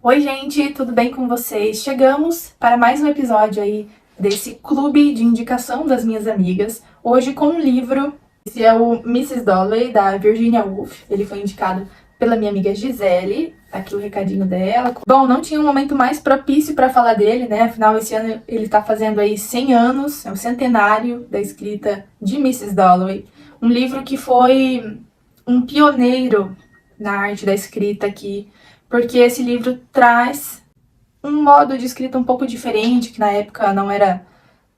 Oi, gente, tudo bem com vocês? Chegamos para mais um episódio aí desse clube de indicação das minhas amigas. Hoje com um livro, esse é o Mrs. Dalloway, da Virginia Woolf. Ele foi indicado pela minha amiga Gisele, tá aqui o recadinho dela. Bom, não tinha um momento mais propício para falar dele, né? Afinal, esse ano ele tá fazendo aí 100 anos, é o centenário da escrita de Mrs. Dalloway. Um livro que foi um pioneiro na arte da escrita aqui, porque esse livro traz um modo de escrita um pouco diferente, que na época não era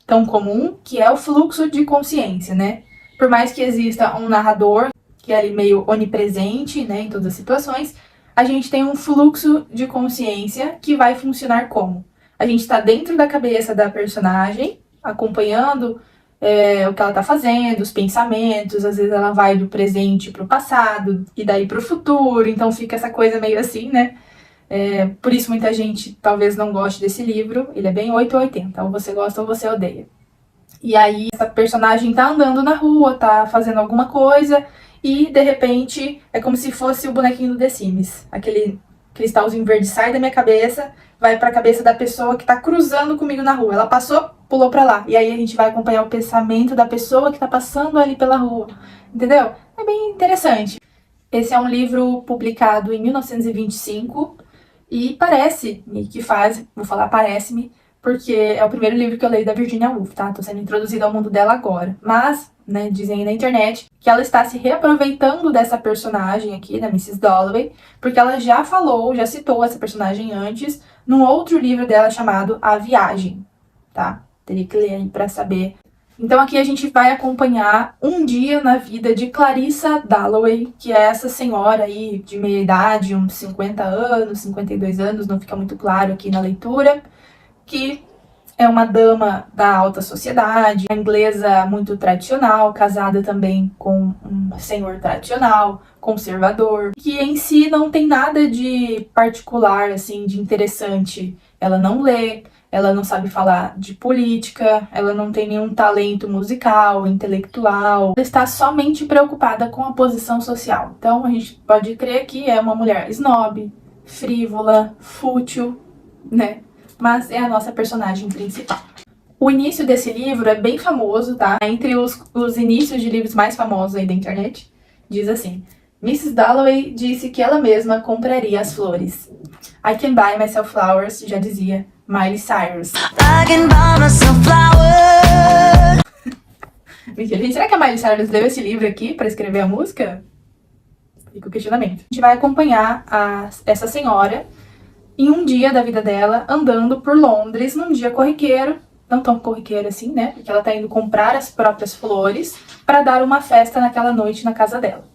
tão comum, que é o fluxo de consciência, né? Por mais que exista um narrador, que é ali meio onipresente, né, em todas as situações, a gente tem um fluxo de consciência que vai funcionar como? A gente está dentro da cabeça da personagem, acompanhando o que ela tá fazendo, os pensamentos, às vezes ela vai do presente pro passado e daí pro futuro, então fica essa coisa meio assim, né? Por isso muita gente talvez não goste desse livro, ele é bem 8 ou 80, ou você gosta ou você odeia. E aí essa personagem tá andando na rua, tá fazendo alguma coisa e de repente é como se fosse o bonequinho do The Sims, aquele cristalzinho verde sai da minha cabeça, vai pra cabeça da pessoa que tá cruzando comigo na rua. Ela passou, pulou pra lá. E aí a gente vai acompanhar o pensamento da pessoa que tá passando ali pela rua. Entendeu? É bem interessante. Esse é um livro publicado em 1925 e parece-me que faz, vou falar parece-me, porque é o primeiro livro que eu leio da Virginia Woolf, tá? Tô sendo introduzida ao mundo dela agora. Mas, né, dizem aí na internet que ela está se reaproveitando dessa personagem aqui, da Mrs. Dalloway, porque ela já falou, já citou essa personagem antes, num outro livro dela chamado A Viagem, tá? Teria que ler aí pra saber. Então aqui a gente vai acompanhar um dia na vida de Clarissa Dalloway, que é essa senhora aí de meia idade, uns 50 anos, 52 anos, não fica muito claro aqui na leitura, que é uma dama da alta sociedade, uma inglesa muito tradicional, casada também com um senhor tradicional, conservador, que em si não tem nada de particular, assim, de interessante. Ela não lê, ela não sabe falar de política, ela não tem nenhum talento musical, intelectual. Ela está somente preocupada com a posição social. Então a gente pode crer que é uma mulher snob, frívola, fútil, né? Mas é a nossa personagem principal. O início desse livro é bem famoso, tá? Entre os inícios de livros mais famosos aí da internet, diz assim: Mrs. Dalloway disse que ela mesma compraria as flores. I can buy myself flowers, já dizia Miley Cyrus. I can buy myself flowers. Mentira, gente, será que a Miley Cyrus leu esse livro aqui pra escrever a música? Fica o questionamento. A gente vai acompanhar essa senhora em um dia da vida dela, andando por Londres, num dia corriqueiro, não tão corriqueiro assim, né? Porque ela tá indo comprar as próprias flores para dar uma festa naquela noite na casa dela.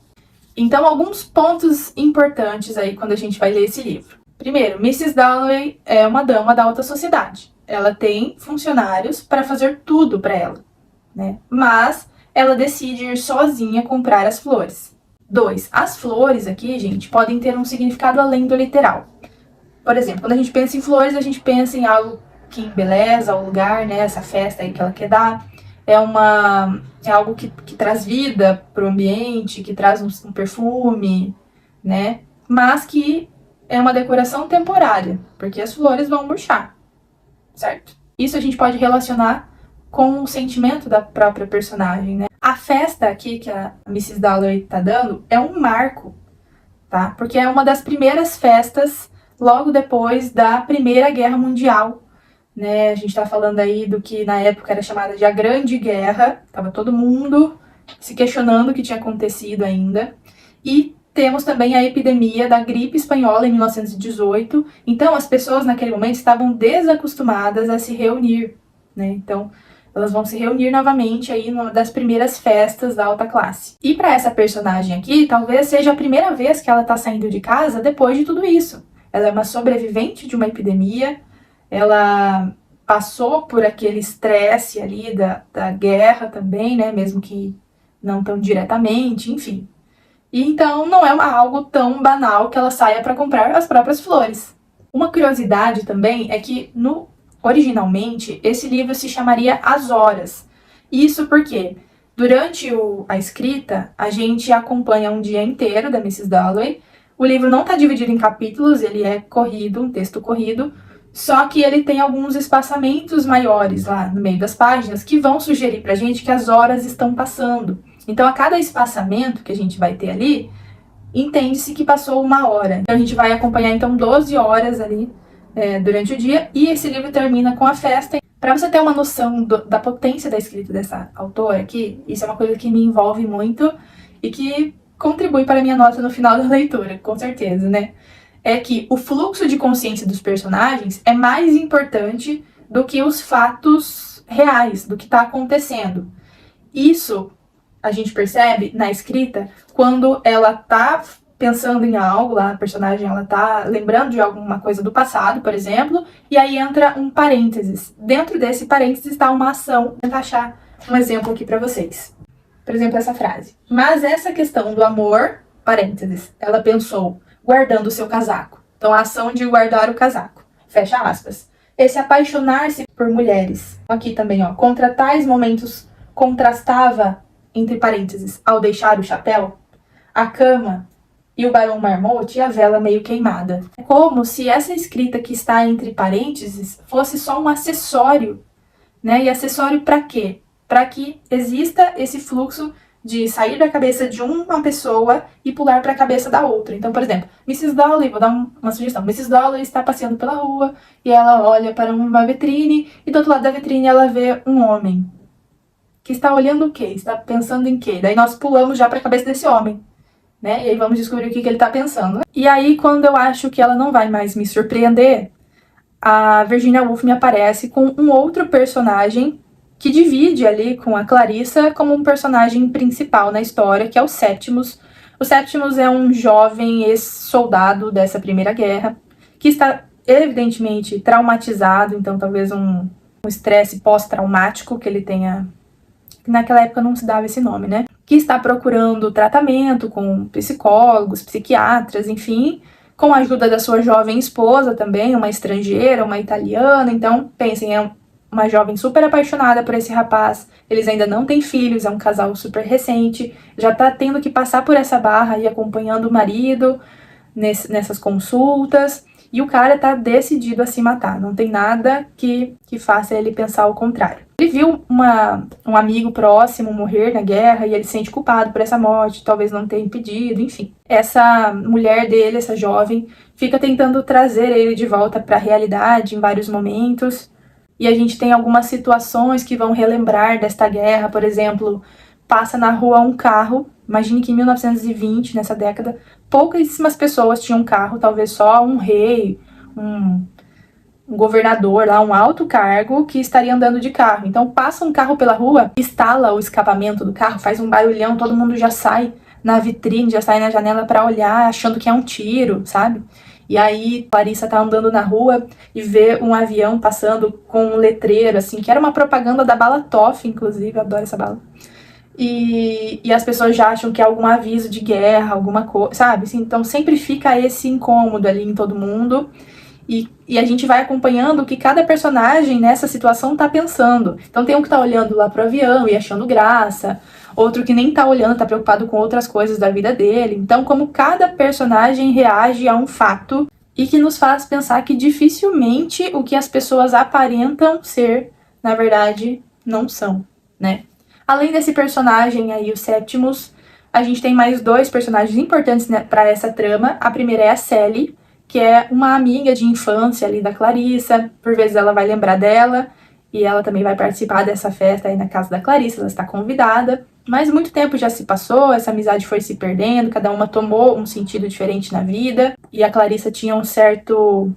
Então, alguns pontos importantes aí quando a gente vai ler esse livro. Primeiro, Mrs. Dalloway é uma dama da alta sociedade. Ela tem funcionários para fazer tudo para ela, né? Mas ela decide ir sozinha comprar as flores. 2. As flores aqui, gente, podem ter um significado além do literal. Por exemplo, quando a gente pensa em flores, a gente pensa em algo que embeleza o lugar, né? Essa festa aí que ela quer dar. É algo que traz vida pro ambiente, que traz um perfume, né? Mas que é uma decoração temporária, porque as flores vão murchar, certo? Isso a gente pode relacionar com o sentimento da própria personagem, né? A festa aqui que a Mrs. Dalloway tá dando é um marco, tá? Porque é uma das primeiras festas logo depois da Primeira Guerra Mundial, né? A gente tá falando aí do que na época era chamada de a Grande Guerra, tava todo mundo se questionando o que tinha acontecido ainda. E temos também a epidemia da gripe espanhola em 1918, então as pessoas naquele momento estavam desacostumadas a se reunir, né? Então elas vão se reunir novamente aí numa das primeiras festas da alta classe. E para essa personagem aqui, talvez seja a primeira vez que ela tá saindo de casa depois de tudo isso. Ela é uma sobrevivente de uma epidemia, ela passou por aquele estresse ali da guerra também, né, mesmo que não tão diretamente, enfim. E então não é algo tão banal que ela saia para comprar as próprias flores. Uma curiosidade também é que, originalmente, esse livro se chamaria As Horas. Isso porque, durante a escrita, a gente acompanha um dia inteiro da Mrs. Dalloway, O livro não está dividido em capítulos, ele é corrido, um texto corrido, só que ele tem alguns espaçamentos maiores lá no meio das páginas que vão sugerir pra gente que as horas estão passando. Então, a cada espaçamento que a gente vai ter ali, entende-se que passou 1 hora. Então, a gente vai acompanhar, então, 12 horas ali durante o dia, e esse livro termina com a festa. Para você ter uma noção da potência da escrita dessa autora aqui, isso é uma coisa que me envolve muito e que contribui para a minha nota no final da leitura, com certeza, né? É que o fluxo de consciência dos personagens é mais importante do que os fatos reais, do que está acontecendo. Isso a gente percebe na escrita quando ela tá pensando em algo, lá a personagem ela tá lembrando de alguma coisa do passado, por exemplo, e aí entra um parênteses. Dentro desse parênteses está uma ação. Vou tentar achar um exemplo aqui para vocês. Por exemplo, essa frase. Mas essa questão do amor, parênteses, ela pensou guardando o seu casaco. Então, a ação de guardar o casaco. Fecha aspas. Esse apaixonar-se por mulheres. Aqui também, ó. Contra tais momentos contrastava, entre parênteses, ao deixar o chapéu, a cama e o Barão Marmot e a vela meio queimada. É como se essa escrita que está entre parênteses fosse só um acessório, né? E acessório para quê? Para que exista esse fluxo de sair da cabeça de uma pessoa e pular para a cabeça da outra. Então, por exemplo, Mrs. Dalloway, vou dar uma sugestão. Mrs. Dalloway está passeando pela rua e ela olha para uma vitrine e do outro lado da vitrine ela vê um homem que está olhando o quê? Está pensando em quê? Daí nós pulamos já para a cabeça desse homem, né? E aí vamos descobrir o que ele está pensando. E aí, quando eu acho que ela não vai mais me surpreender, a Virginia Woolf me aparece com um outro personagem que divide ali com a Clarissa como um personagem principal na história, que é o Septimus. O Septimus é um jovem ex-soldado dessa Primeira Guerra, que está evidentemente traumatizado, então talvez um estresse pós-traumático que ele tenha. Naquela época não se dava esse nome, né? Que está procurando tratamento com psicólogos, psiquiatras, enfim, com a ajuda da sua jovem esposa também, uma estrangeira, uma italiana. Então, pensem, é uma jovem super apaixonada por esse rapaz, eles ainda não têm filhos, é um casal super recente, já tá tendo que passar por essa barra e acompanhando o marido nessas consultas, e o cara tá decidido a se matar, não tem nada que faça ele pensar o contrário. Ele viu um amigo próximo morrer na guerra e ele se sente culpado por essa morte, talvez não tenha impedido, enfim. Essa mulher dele, essa jovem, fica tentando trazer ele de volta para a realidade em vários momentos. E a gente tem algumas situações que vão relembrar desta guerra, por exemplo, passa na rua um carro, imagine que em 1920, nessa década, pouquíssimas pessoas tinham carro, talvez só um rei, um governador lá, um alto cargo que estaria andando de carro. Então passa um carro pela rua, instala o escapamento do carro, faz um barulhão, todo mundo já sai na vitrine, já sai na janela para olhar, achando que é um tiro, sabe? E aí, Clarissa tá andando na rua e vê um avião passando com um letreiro, assim, que era uma propaganda da bala Toff, inclusive, eu adoro essa bala. E as pessoas já acham que é algum aviso de guerra, alguma coisa, sabe? Assim, então sempre fica esse incômodo ali em todo mundo. E a gente vai acompanhando o que cada personagem nessa situação tá pensando. Então tem um que tá olhando lá pro avião e achando graça, outro que nem tá olhando, tá preocupado com outras coisas da vida dele. Então, como cada personagem reage a um fato e que nos faz pensar que dificilmente o que as pessoas aparentam ser, na verdade, não são, né? Além desse personagem aí, o Septimus, a gente tem mais 2 personagens importantes, né, para essa trama. A primeira é a Sally, que é uma amiga de infância ali da Clarissa. Por vezes ela vai lembrar dela e ela também vai participar dessa festa aí na casa da Clarissa, ela está convidada. Mas muito tempo já se passou, essa amizade foi se perdendo, cada uma tomou um sentido diferente na vida. E a Clarissa tinha um certo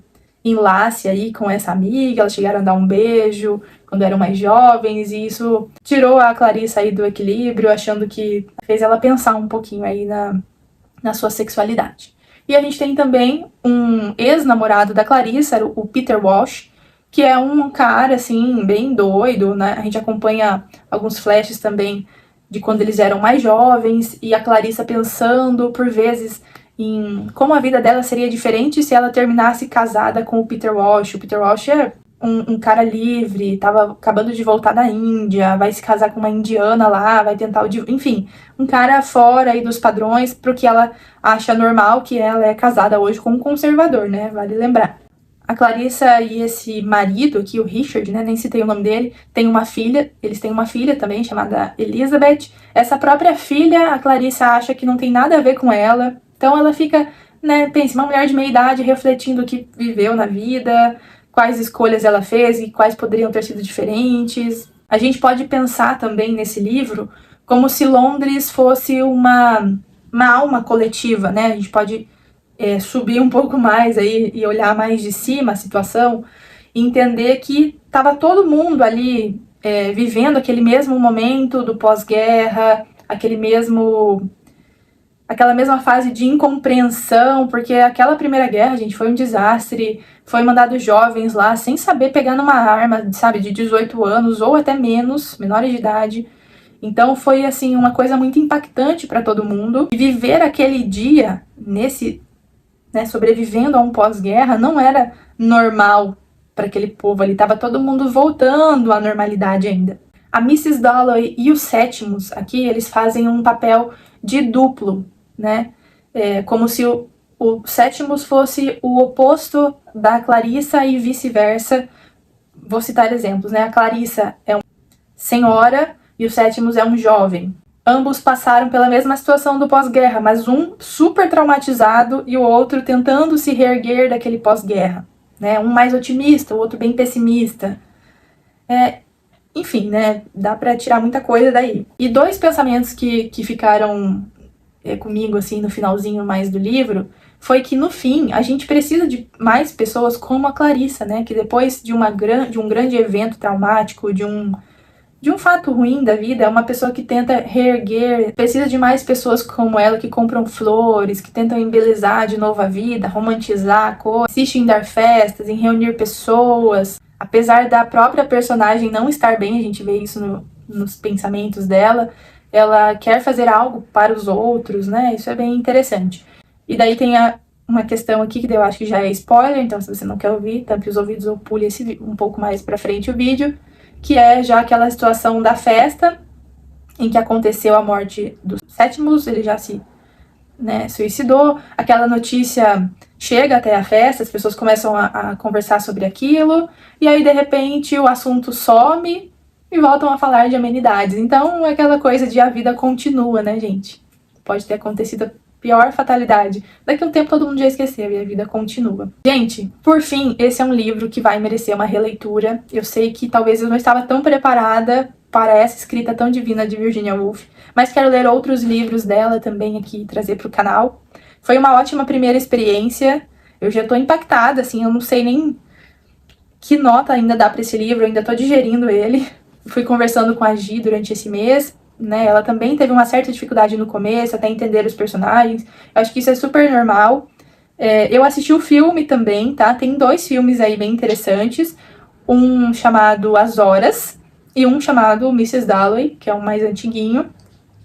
enlace aí com essa amiga, elas chegaram a dar um beijo quando eram mais jovens, e isso tirou a Clarissa aí do equilíbrio, achando que fez ela pensar um pouquinho aí na sua sexualidade. E a gente tem também um ex-namorado da Clarissa, o Peter Walsh, que é um cara, assim, bem doido, né? A gente acompanha alguns flashes também de quando eles eram mais jovens, e a Clarissa pensando, por vezes, em como a vida dela seria diferente se ela terminasse casada com o Peter Walsh. O Peter Walsh é um cara livre, tava acabando de voltar da Índia, vai se casar com uma indiana lá, vai tentar enfim, um cara fora aí dos padrões pro que ela acha normal, que ela é casada hoje com um conservador, né? Vale lembrar. A Clarissa e esse marido aqui, o Richard, né, nem citei o nome dele, tem uma filha, eles têm uma filha também, chamada Elizabeth. Essa própria filha, a Clarissa acha que não tem nada a ver com ela, então ela fica, né, pensa, uma mulher de meia idade refletindo o que viveu na vida, quais escolhas ela fez e quais poderiam ter sido diferentes. A gente pode pensar também nesse livro como se Londres fosse uma alma coletiva, né, a gente pode subir um pouco mais aí e olhar mais de cima a situação e entender que estava todo mundo ali vivendo aquele mesmo momento do pós-guerra, aquela mesma fase de incompreensão, porque aquela primeira guerra, gente, foi um desastre, foi mandado jovens lá sem saber pegar numa arma, sabe, de 18 anos ou até menos, menores de idade. Então foi, assim, uma coisa muito impactante para todo mundo. E viver aquele dia sobrevivendo a um pós-guerra, não era normal para aquele povo ali. Tava todo mundo voltando à normalidade ainda. A Mrs. Dalloway e os Sétimos aqui, eles fazem um papel de duplo, né? Como se o Sétimos fosse o oposto da Clarissa e vice-versa. Vou citar exemplos, né? A Clarissa é uma senhora e o Sétimos é um jovem. Ambos passaram pela mesma situação do pós-guerra, mas um super traumatizado e o outro tentando se reerguer daquele pós-guerra, né? Um mais otimista, o outro bem pessimista. Enfim, né? Dá pra tirar muita coisa daí. E dois pensamentos que ficaram comigo, assim, no finalzinho mais do livro, foi que, no fim, a gente precisa de mais pessoas como a Clarissa, né? Que depois de um grande evento traumático, de um fato ruim da vida, é uma pessoa que tenta reerguer, precisa de mais pessoas como ela, que compram flores, que tentam embelezar de novo a vida, romantizar a coisa, insistem em dar festas, em reunir pessoas. Apesar da própria personagem não estar bem, a gente vê isso nos pensamentos dela, ela quer fazer algo para os outros, né? Isso é bem interessante. E daí tem uma questão aqui que eu acho que já é spoiler, então se você não quer ouvir, tampe os ouvidos ou pule um pouco mais pra frente o vídeo, que é já aquela situação da festa em que aconteceu a morte dos Sétimos, ele já se suicidou, aquela notícia chega até a festa, as pessoas começam a conversar sobre aquilo, e aí de repente o assunto some e voltam a falar de amenidades. Então é aquela coisa de a vida continua, né, gente? Pode ter acontecido a pior fatalidade. Daqui a um tempo todo mundo já esqueceu e a vida continua. Gente, por fim, esse é um livro que vai merecer uma releitura. Eu sei que talvez eu não estava tão preparada para essa escrita tão divina de Virginia Woolf, mas quero ler outros livros dela também aqui e trazer para o canal. Foi uma ótima primeira experiência. Eu já tô impactada, assim, eu não sei nem que nota ainda dá para esse livro, eu ainda tô digerindo ele. Fui conversando com a Gi durante esse mês, né? Ela também teve uma certa dificuldade no começo, até entender os personagens. Eu acho que isso é super normal. Eu assisti o filme também, tá? Tem 2 filmes aí bem interessantes. Um chamado As Horas e um chamado Mrs. Dalloway, que é um mais antiguinho.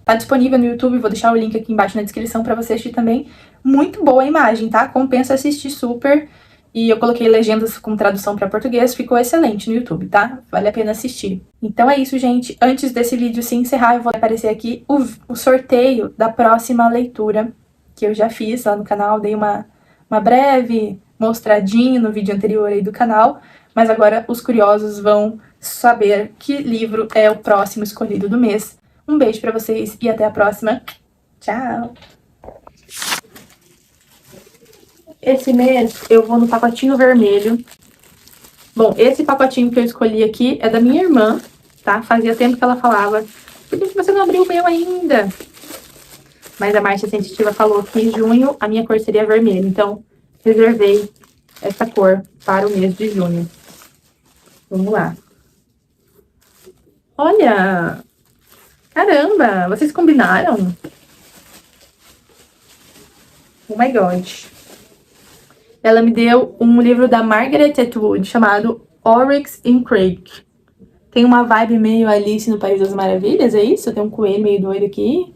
Tá disponível no YouTube, vou deixar o link aqui embaixo na descrição pra você assistir também. Muito boa a imagem, tá? Compensa assistir super. E eu coloquei legendas com tradução para português, ficou excelente no YouTube, tá? Vale a pena assistir. Então é isso, gente. Antes desse vídeo se encerrar, eu vou aparecer aqui o sorteio da próxima leitura que eu já fiz lá no canal. Dei uma breve mostradinha no vídeo anterior aí do canal, mas agora os curiosos vão saber que livro é o próximo escolhido do mês. Um beijo pra vocês e até a próxima. Tchau! Esse mês eu vou no pacotinho vermelho. Bom, esse pacotinho que eu escolhi aqui é da minha irmã, tá? Fazia tempo que ela falava, por que você não abriu o meu ainda? Mas a Márcia Sensitiva falou que em junho a minha cor seria vermelho, então reservei essa cor para o mês de junho. Vamos lá. Olha! Caramba! Vocês combinaram? Oh my God! Ela me deu um livro da Margaret Atwood chamado Oryx and Crake. Tem uma vibe meio Alice no País das Maravilhas, é isso? Tem um coelho meio doido aqui.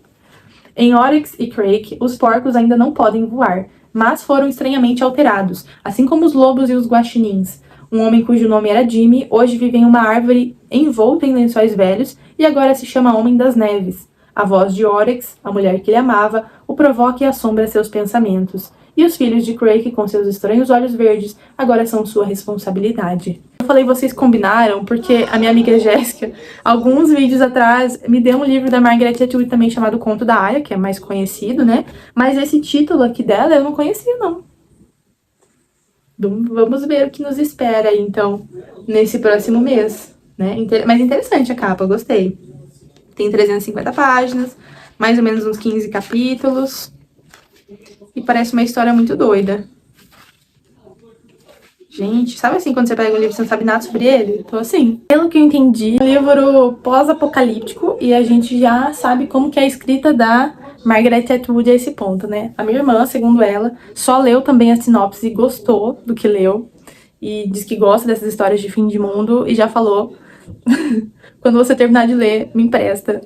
Em Oryx e Crake, os porcos ainda não podem voar, mas foram estranhamente alterados, assim como os lobos e os guaxinins. Um homem cujo nome era Jimmy, hoje vive em uma árvore envolta em lençóis velhos e agora se chama Homem das Neves. A voz de Oryx, a mulher que ele amava, o provoca e assombra seus pensamentos. E os filhos de Crake, com seus estranhos olhos verdes, agora são sua responsabilidade. Eu falei vocês combinaram porque a minha amiga Jéssica, alguns vídeos atrás, me deu um livro da Margaret Atwood também chamado Conto da Aia, que é mais conhecido, né? Mas esse título aqui dela eu não conhecia, não. Vamos ver o que nos espera aí, então, nesse próximo mês, né? Mas interessante a capa, eu gostei. Tem 350 páginas, mais ou menos uns 15 capítulos. E parece uma história muito doida. Gente, sabe assim, quando você pega um livro e você não sabe nada sobre ele? Tô assim. Pelo que eu entendi, é um livro pós-apocalíptico e a gente já sabe como que é a escrita da Margaret Atwood a esse ponto, né? A minha irmã, segundo ela, só leu também a sinopse e gostou do que leu. E diz que gosta dessas histórias de fim de mundo e já falou: quando você terminar de ler, me empresta.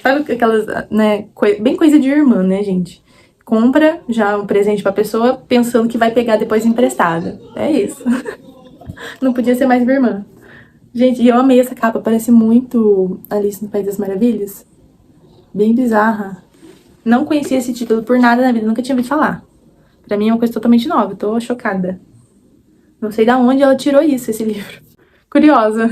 Sabe aquelas, né, bem coisa de irmã, né, gente? Compra já um presente pra pessoa pensando que vai pegar depois emprestada. É isso. Não podia ser mais minha irmã. Gente, eu amei essa capa. Parece muito Alice no País das Maravilhas. Bem bizarra. Não conhecia esse título por nada na vida. Nunca tinha ouvido falar. Pra mim é uma coisa totalmente nova. Tô chocada. Não sei de onde ela tirou isso, esse livro. Curiosa.